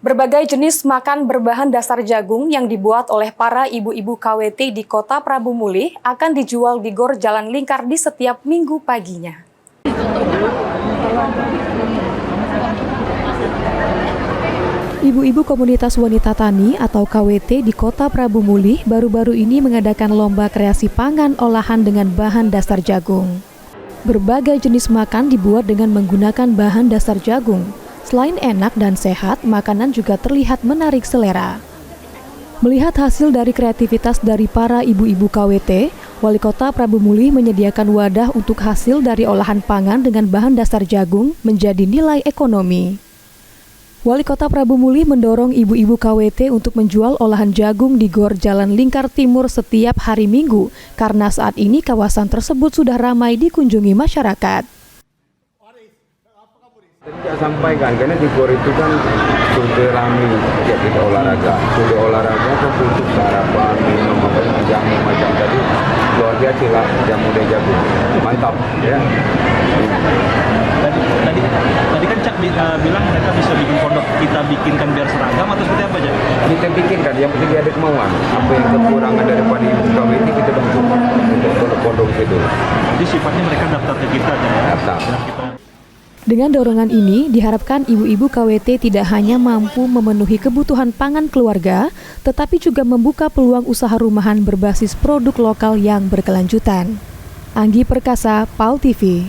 Berbagai jenis makan berbahan dasar jagung yang dibuat oleh para ibu-ibu KWT di Kota Prabu Mulih akan dijual di Gor Jalan Lingkar di setiap minggu paginya. Ibu-ibu komunitas wanita tani atau KWT di Kota Prabu Mulih baru-baru ini mengadakan lomba kreasi pangan olahan dengan bahan dasar jagung. Berbagai jenis makan dibuat dengan menggunakan bahan dasar jagung. Selain enak dan sehat, makanan juga terlihat menarik selera. Melihat hasil dari kreativitas dari para ibu-ibu KWT, Wali Kota Prabu Mulih menyediakan wadah untuk hasil dari olahan pangan dengan bahan dasar jagung menjadi nilai ekonomi. Wali Kota Prabu Mulih mendorong ibu-ibu KWT untuk menjual olahan jagung di Gor Jalan Lingkar Timur setiap hari Minggu, karena saat ini kawasan tersebut sudah ramai dikunjungi masyarakat. Saya sampaikan, karena di Gor itu kan sudah ramai setiap kita olahraga. Sudah olahraga kan untuk sarapan, minum, jamu macam tadi. Luar biasa lah, jamu dan jagung. Mantap, ya. Tadi kan Cak bilang mereka bisa bikin pondok, kita bikinkan biar seragam atau seperti apa aja? Kita bikinkan, yang penting ada kemauan. Apa yang kekurangan daripada ibu KWT kita bantu untuk pondok itu. Jadi sifatnya mereka daftar ke kita ya? Daftar. Dengan dorongan ini, diharapkan ibu-ibu KWT tidak hanya mampu memenuhi kebutuhan pangan keluarga, tetapi juga membuka peluang usaha rumahan berbasis produk lokal yang berkelanjutan. Anggi Perkasa, PAL TV.